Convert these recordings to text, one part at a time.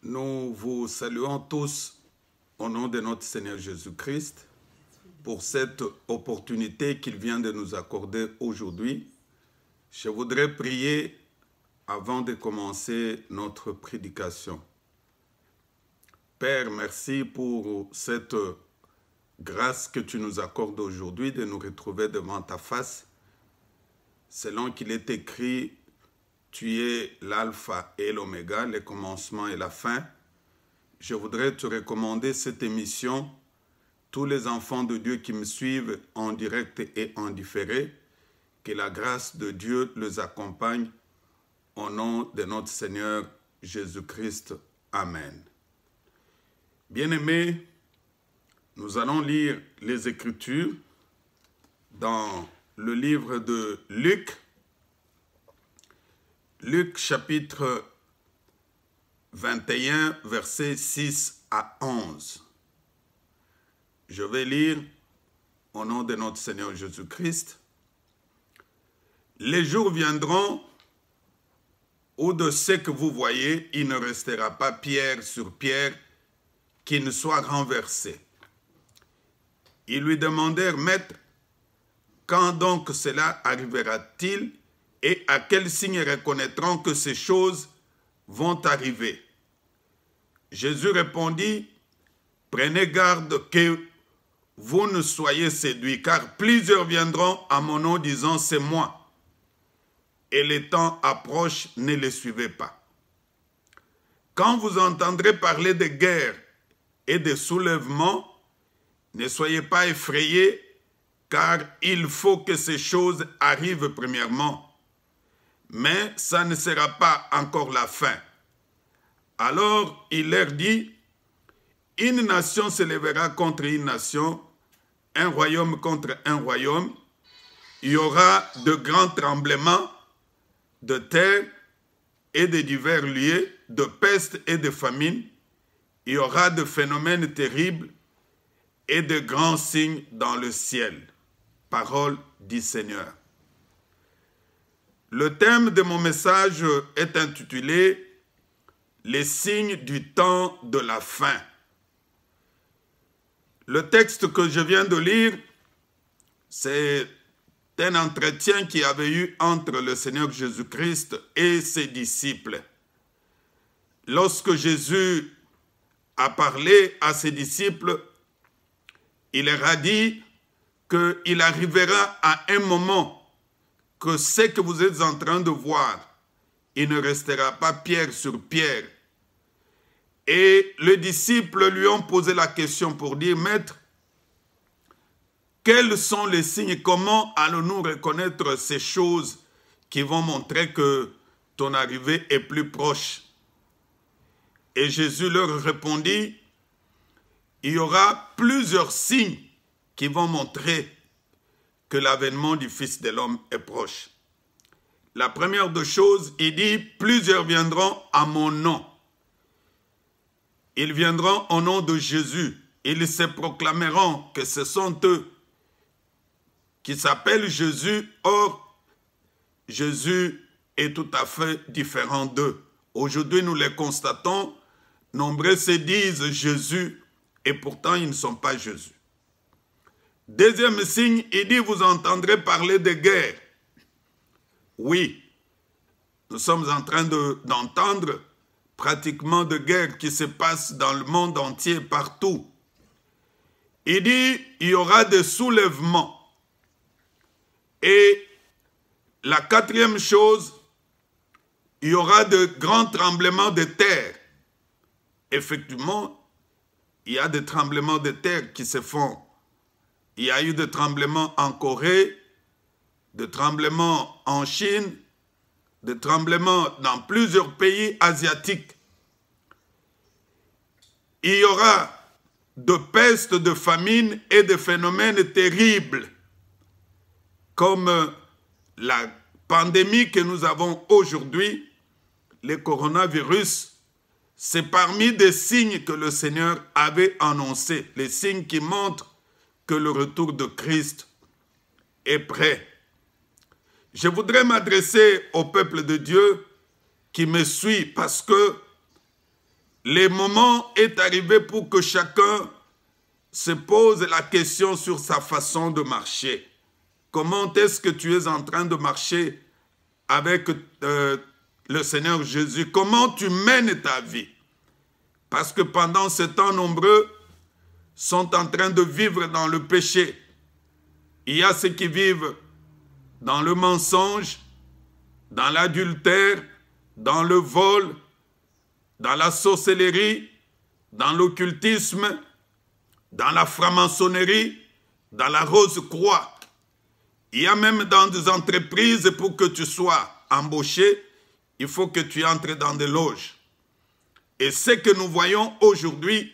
Nous vous saluons tous au nom de notre Seigneur Jésus-Christ pour cette opportunité qu'il vient de nous accorder aujourd'hui. Je voudrais prier avant de commencer notre prédication. Père, merci pour cette grâce que tu nous accordes aujourd'hui de nous retrouver devant ta face. Selon qu'il est écrit, tu es l'alpha et l'oméga, le commencement et la fin. Je voudrais te recommander cette émission, tous les enfants de Dieu qui me suivent en direct et en différé, que la grâce de Dieu les accompagne au nom de notre Seigneur Jésus-Christ. Amen. Bien-aimés, nous allons lire les Écritures dans le livre de Luc, Luc chapitre 21, versets 6 à 11. Je vais lire au nom de notre Seigneur Jésus-Christ. Les jours viendront où de ce que vous voyez, il ne restera pas pierre sur pierre qui ne soit renversée. Ils lui demandèrent, Maître, quand donc cela arrivera-t-il et à quel signe reconnaîtront que ces choses vont arriver? Jésus répondit, prenez garde que vous ne soyez séduits, car plusieurs viendront à mon nom disant, c'est moi. Et les temps approchent, ne les suivez pas. Quand vous entendrez parler de guerre et de soulèvements, ne soyez pas effrayés, car il faut que ces choses arrivent premièrement. Mais ça ne sera pas encore la fin. Alors il leur dit, une nation se lèvera contre une nation, un royaume contre un royaume. Il y aura de grands tremblements de terre et de divers lieux, de peste et de famine. Il y aura de phénomènes terribles et de grands signes dans le ciel. Parole du Seigneur. Le thème de mon message est intitulé « Les signes du temps de la fin ». Le texte que je viens de lire, c'est un entretien qu'il y avait eu entre le Seigneur Jésus-Christ et ses disciples. Lorsque Jésus a parlé à ses disciples, il leur a dit qu'il arrivera à un moment que ce que vous êtes en train de voir, il ne restera pas pierre sur pierre. Et les disciples lui ont posé la question pour dire, Maître, quels sont les signes? Comment allons-nous reconnaître ces choses qui vont montrer que ton arrivée est plus proche? Et Jésus leur répondit, il y aura plusieurs signes qui vont montrer que l'avènement du Fils de l'homme est proche. La première des choses, il dit, plusieurs viendront à mon nom. Ils viendront au nom de Jésus. Ils se proclameront que ce sont eux qui s'appellent Jésus. Or, Jésus est tout à fait différent d'eux. Aujourd'hui, nous les constatons. Nombreux se disent Jésus et pourtant ils ne sont pas Jésus. Deuxième signe, il dit, vous entendrez parler de guerre. Oui, nous sommes en train d'entendre pratiquement de guerres qui se passent dans le monde entier, partout. Il dit, il y aura des soulèvements. Et la quatrième chose, il y aura de grands tremblements de terre. Effectivement, il y a des tremblements de terre qui se font. Il y a eu des tremblements en Corée, des tremblements en Chine, des tremblements dans plusieurs pays asiatiques. Il y aura de pestes, de famines et de phénomènes terribles, comme la pandémie que nous avons aujourd'hui, le coronavirus. C'est parmi des signes que le Seigneur avait annoncés, les signes qui montrent que le retour de Christ est prêt. Je voudrais m'adresser au peuple de Dieu qui me suit parce que le moment est arrivé pour que chacun se pose la question sur sa façon de marcher. Comment est-ce que tu es en train de marcher avec le Seigneur Jésus? Comment tu mènes ta vie? Parce que pendant ce temps, nombreux sont en train de vivre dans le péché. Il y a ceux qui vivent dans le mensonge, dans l'adultère, dans le vol, dans la sorcellerie, dans l'occultisme, dans la franc-maçonnerie, dans la rose-croix. Il y a même dans des entreprises, pour que tu sois embauché, il faut que tu entres dans des loges. Et ce que nous voyons aujourd'hui,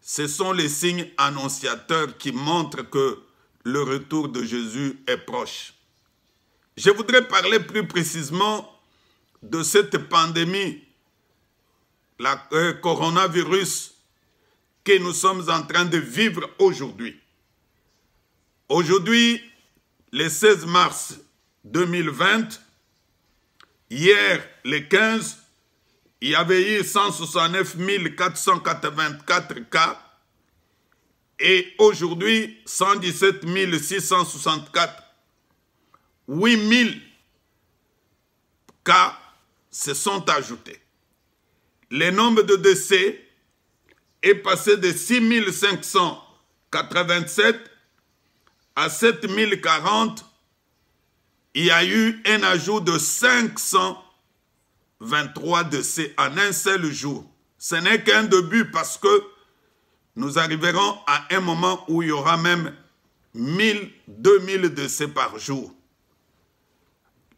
ce sont les signes annonciateurs qui montrent que le retour de Jésus est proche. Je voudrais parler plus précisément de cette pandémie, la coronavirus, que nous sommes en train de vivre aujourd'hui. Aujourd'hui, le 16 mars 2020, hier, le 15, il y avait eu 169 484 cas et aujourd'hui, 117 664. 8000 cas se sont ajoutés. Le nombre de décès est passé de 6 587 à 7 040. Il y a eu un ajout de 523 décès en un seul jour. Ce n'est qu'un début parce que nous arriverons à un moment où il y aura même 1000, 2000 décès par jour.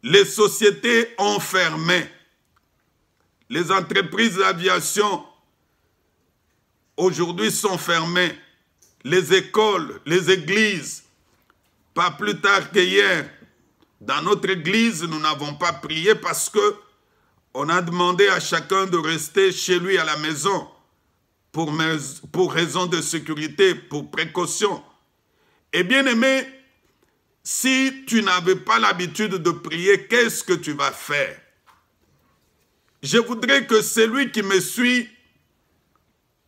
Les sociétés ont fermé. Les entreprises d'aviation aujourd'hui sont fermées. Les écoles, les églises. Pas plus tard qu'hier, dans notre église, nous n'avons pas prié parce que on a demandé à chacun de rester chez lui à la maison pour raison de sécurité, pour précaution. Et bien aimé, si tu n'avais pas l'habitude de prier, qu'est-ce que tu vas faire? Je voudrais que celui qui me suit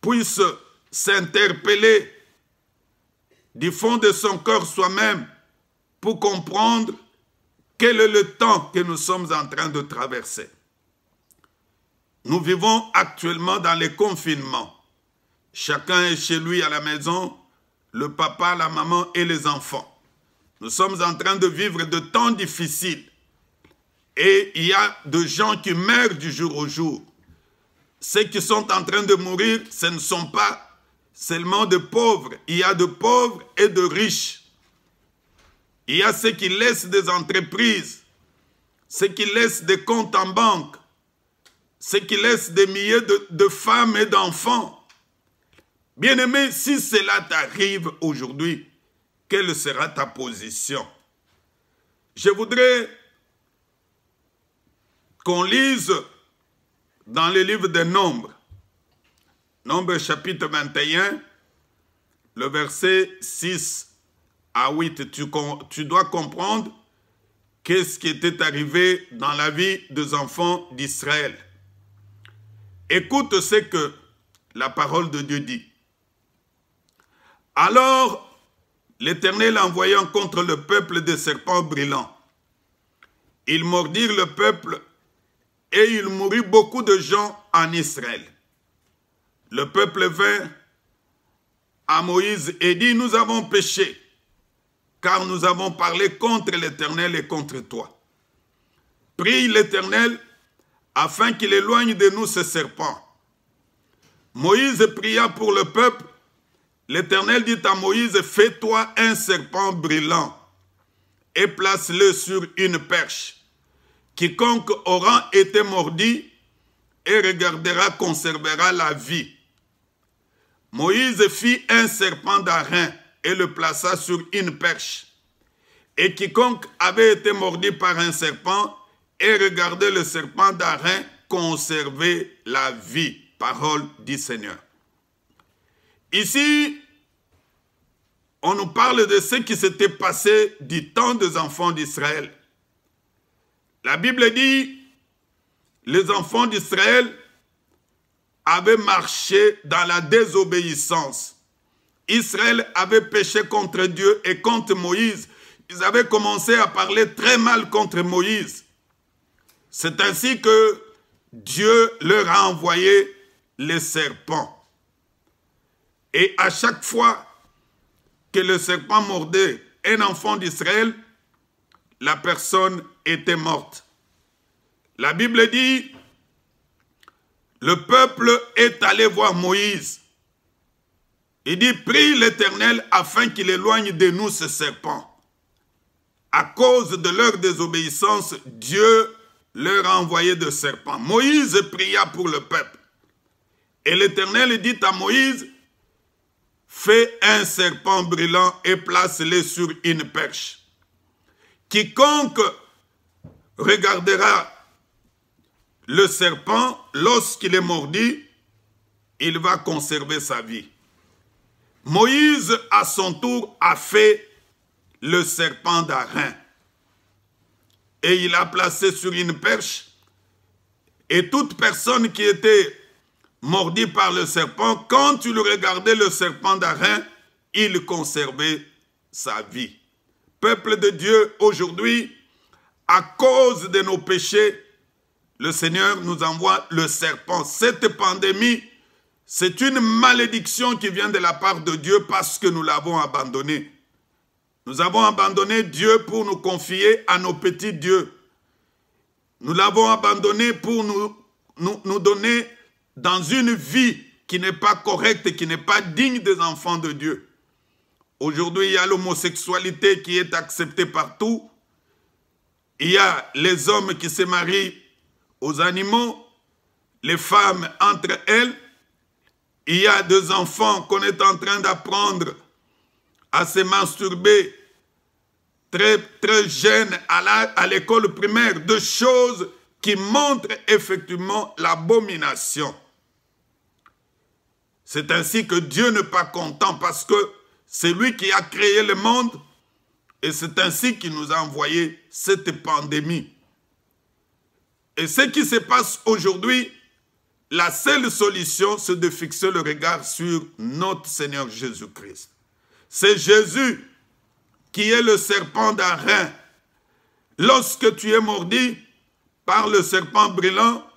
puisse s'interpeller du fond de son cœur soi-même pour comprendre quel est le temps que nous sommes en train de traverser. Nous vivons actuellement dans les confinements. Chacun est chez lui à la maison, le papa, la maman et les enfants. Nous sommes en train de vivre de temps difficiles. Et il y a des gens qui meurent du jour au jour. Ceux qui sont en train de mourir, ce ne sont pas seulement de pauvres. Il y a de pauvres et de riches. Il y a ceux qui laissent des entreprises, ceux qui laissent des comptes en banque, ceux qui laissent des milliers de femmes et d'enfants. Bien-aimé, si cela t'arrive aujourd'hui, quelle sera ta position? Je voudrais qu'on lise dans le livre des Nombres, Nombres chapitre 21, le verset 6 à 8. Tu dois comprendre qu'est-ce qui était arrivé dans la vie des enfants d'Israël. Écoute ce que la parole de Dieu dit. Alors, l'Éternel envoyant contre le peuple des serpents brillants. Ils mordirent le peuple et il mourut beaucoup de gens en Israël. Le peuple vint à Moïse et dit, nous avons péché, car nous avons parlé contre l'Éternel et contre toi. Prie l'Éternel afin qu'il éloigne de nous ces serpents. Moïse pria pour le peuple. L'Éternel dit à Moïse, fais-toi un serpent brillant et place-le sur une perche. Quiconque aura été mordi et regardera conservera la vie. Moïse fit un serpent d'airain et le plaça sur une perche. Et quiconque avait été mordi par un serpent et regardait le serpent d'airain conservait la vie. Parole du Seigneur. Ici, on nous parle de ce qui s'était passé du temps des enfants d'Israël. La Bible dit, les enfants d'Israël avait marché dans la désobéissance. Israël avait péché contre Dieu et contre Moïse. Ils avaient commencé à parler très mal contre Moïse. C'est ainsi que Dieu leur a envoyé les serpents. Et à chaque fois que le serpent mordait un enfant d'Israël, la personne était morte. La Bible dit, le peuple est allé voir Moïse. Il dit, prie l'Éternel afin qu'il éloigne de nous ce serpent. À cause de leur désobéissance, Dieu leur a envoyé des serpents. Moïse pria pour le peuple. Et l'Éternel dit à Moïse, fais un serpent brûlant et place-le sur une perche. Quiconque regardera le serpent, lorsqu'il est mordu, il va conserver sa vie. Moïse, à son tour, a fait le serpent d'Aaron. Et il l'a placé sur une perche. Et toute personne qui était mordue par le serpent, quand il regardait le serpent d'Aaron, il conservait sa vie. Peuple de Dieu, aujourd'hui, à cause de nos péchés, le Seigneur nous envoie le serpent. Cette pandémie, c'est une malédiction qui vient de la part de Dieu parce que nous l'avons abandonné. Nous avons abandonné Dieu pour nous confier à nos petits dieux. Nous l'avons abandonné pour nous donner dans une vie qui n'est pas correcte, qui n'est pas digne des enfants de Dieu. Aujourd'hui, il y a l'homosexualité qui est acceptée partout. Il y a les hommes qui se marient aux animaux, les femmes entre elles. Il y a des enfants qu'on est en train d'apprendre à se masturber très jeunes à l'école primaire, de choses qui montrent effectivement l'abomination. C'est ainsi que Dieu n'est pas content parce que c'est lui qui a créé le monde et c'est ainsi qu'il nous a envoyé cette pandémie. Et ce qui se passe aujourd'hui, la seule solution, c'est de fixer le regard sur notre Seigneur Jésus-Christ. C'est Jésus qui est le serpent d'Aaron. Lorsque tu es mordu par le serpent brûlant,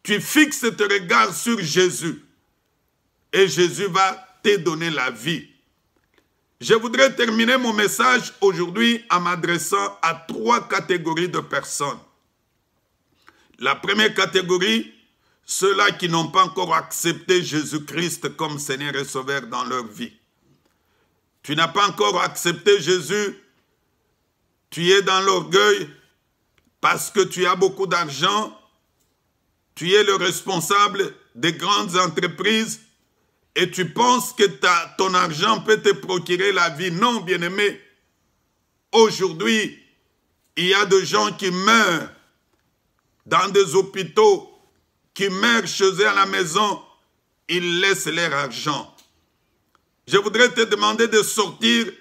tu fixes ton regard sur Jésus. Et Jésus va te donner la vie. Je voudrais terminer mon message aujourd'hui en m'adressant à 3 catégories de personnes. La première catégorie, ceux-là qui n'ont pas encore accepté Jésus-Christ comme Seigneur et Sauveur dans leur vie. Tu n'as pas encore accepté Jésus, tu es dans l'orgueil parce que tu as beaucoup d'argent, tu es le responsable des grandes entreprises et tu penses que ton argent peut te procurer la vie. Non, bien-aimé, aujourd'hui, il y a des gens qui meurent dans des hôpitaux, qui meurent chez eux à la maison, ils laissent leur argent. Je voudrais te demander de sortir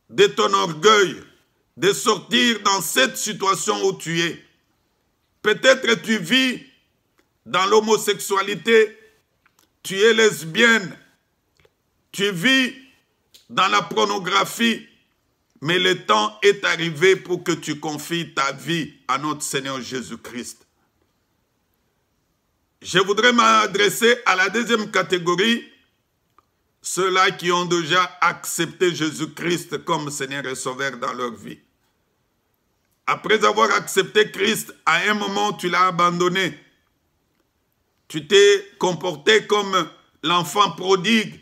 de ton orgueil, de sortir dans cette situation où tu es. Peut-être tu vis dans l'homosexualité, tu es lesbienne, tu vis dans la pornographie, mais le temps est arrivé pour que tu confies ta vie à notre Seigneur Jésus-Christ. Je voudrais m'adresser à la deuxième catégorie, ceux-là qui ont déjà accepté Jésus-Christ comme Seigneur et Sauveur dans leur vie. Après avoir accepté Christ, à un moment, tu l'as abandonné. Tu t'es comporté comme l'enfant prodigue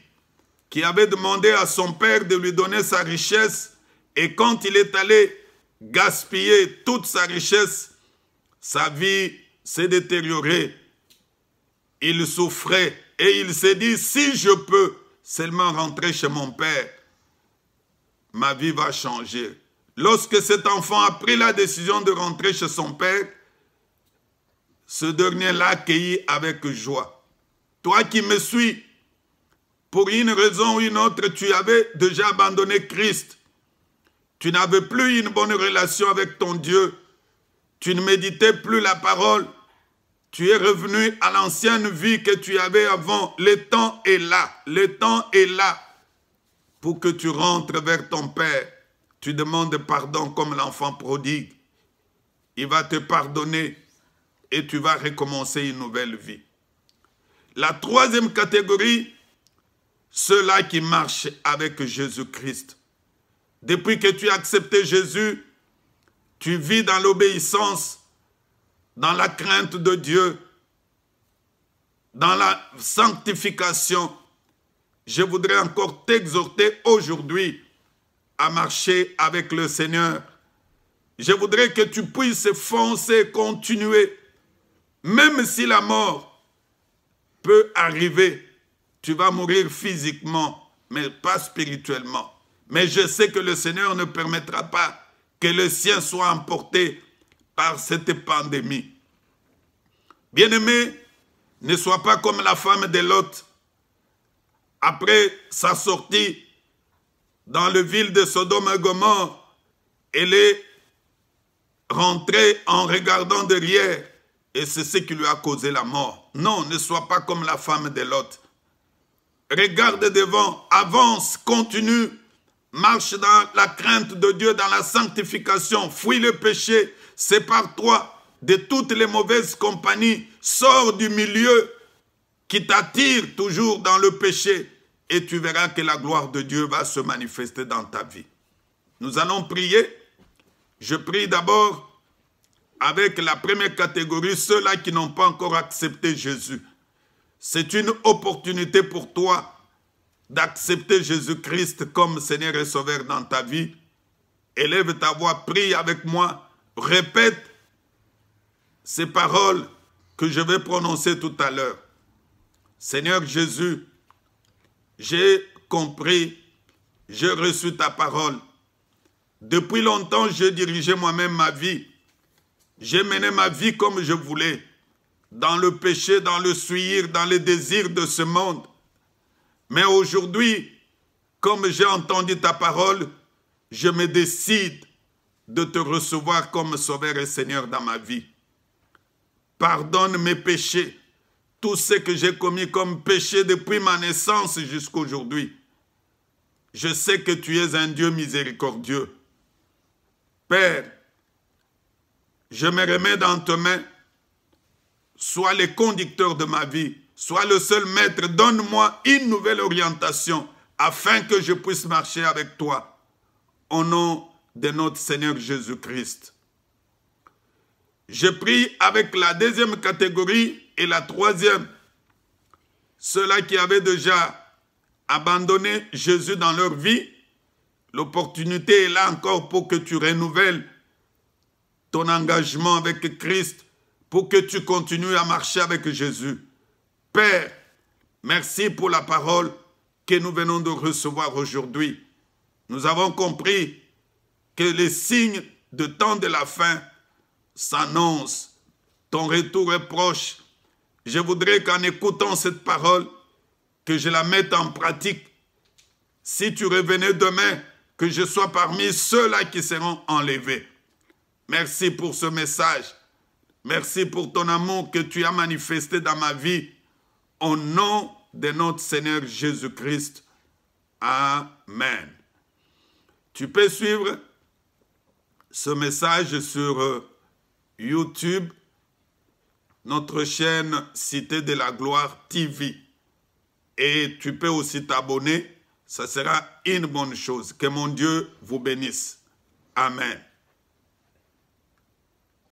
qui avait demandé à son père de lui donner sa richesse et quand il est allé gaspiller toute sa richesse, sa vie s'est détériorée. Il souffrait et il s'est dit, si je peux seulement rentrer chez mon père, ma vie va changer. Lorsque cet enfant a pris la décision de rentrer chez son père, ce dernier l'a accueilli avec joie. Toi qui me suis, pour une raison ou une autre, tu avais déjà abandonné Christ. Tu n'avais plus une bonne relation avec ton Dieu. Tu ne méditais plus la parole. Tu es revenu à l'ancienne vie que tu avais avant. Le temps est là. Le temps est là pour que tu rentres vers ton Père. Tu demandes pardon comme l'enfant prodigue. Il va te pardonner et tu vas recommencer une nouvelle vie. La troisième catégorie, ceux-là qui marchent avec Jésus-Christ. Depuis que tu as accepté Jésus, tu vis dans l'obéissance, dans la crainte de Dieu, dans la sanctification. Je voudrais encore t'exhorter aujourd'hui à marcher avec le Seigneur. Je voudrais que tu puisses foncer, continuer. Même si la mort peut arriver, tu vas mourir physiquement, mais pas spirituellement. Mais je sais que le Seigneur ne permettra pas que le sien soit emporté par cette pandémie. Bien-aimé, ne sois pas comme la femme de Lot. Après sa sortie dans le ville de Sodome et Gomorrhe, elle est rentrée en regardant derrière et c'est ce qui lui a causé la mort. Non, ne sois pas comme la femme de Lot. Regarde devant, avance, continue, marche dans la crainte de Dieu, dans la sanctification, fuis le péché, sépare-toi de toutes les mauvaises compagnies, sors du milieu qui t'attire toujours dans le péché et tu verras que la gloire de Dieu va se manifester dans ta vie. Nous allons prier. Je prie d'abord avec la première catégorie, ceux-là qui n'ont pas encore accepté Jésus. C'est une opportunité pour toi d'accepter Jésus-Christ comme Seigneur et Sauveur dans ta vie. Élève ta voix, prie avec moi, répète ces paroles que je vais prononcer tout à l'heure. Seigneur Jésus, j'ai compris, j'ai reçu ta parole. Depuis longtemps, j'ai dirigé moi-même ma vie. J'ai mené ma vie comme je voulais, dans le péché, dans le souillure, dans les désirs de ce monde. Mais aujourd'hui, comme j'ai entendu ta parole, je me décide de te recevoir comme Sauveur et Seigneur dans ma vie. Pardonne mes péchés, tout ce que j'ai commis comme péché depuis ma naissance jusqu'à aujourd'hui. Je sais que tu es un Dieu miséricordieux. Père, je me remets dans tes mains. Sois le conducteur de ma vie. Sois le seul maître. Donne-moi une nouvelle orientation afin que je puisse marcher avec toi. Au nom de notre Seigneur Jésus-Christ. Je prie avec la deuxième catégorie et la troisième. Ceux-là qui avaient déjà abandonné Jésus dans leur vie, l'opportunité est là encore pour que tu renouvelles ton engagement avec Christ, pour que tu continues à marcher avec Jésus. Père, merci pour la parole que nous venons de recevoir aujourd'hui. Nous avons compris que les signes de temps de la fin s'annoncent. Ton retour est proche. Je voudrais qu'en écoutant cette parole, que je la mette en pratique. Si tu revenais demain, que je sois parmi ceux-là qui seront enlevés. Merci pour ce message. Merci pour ton amour que tu as manifesté dans ma vie. Au nom de notre Seigneur Jésus-Christ. Amen. Tu peux suivre ce message sur YouTube, notre chaîne Cité de la Gloire TV. Et tu peux aussi t'abonner. Ça sera une bonne chose. Que mon Dieu vous bénisse. Amen.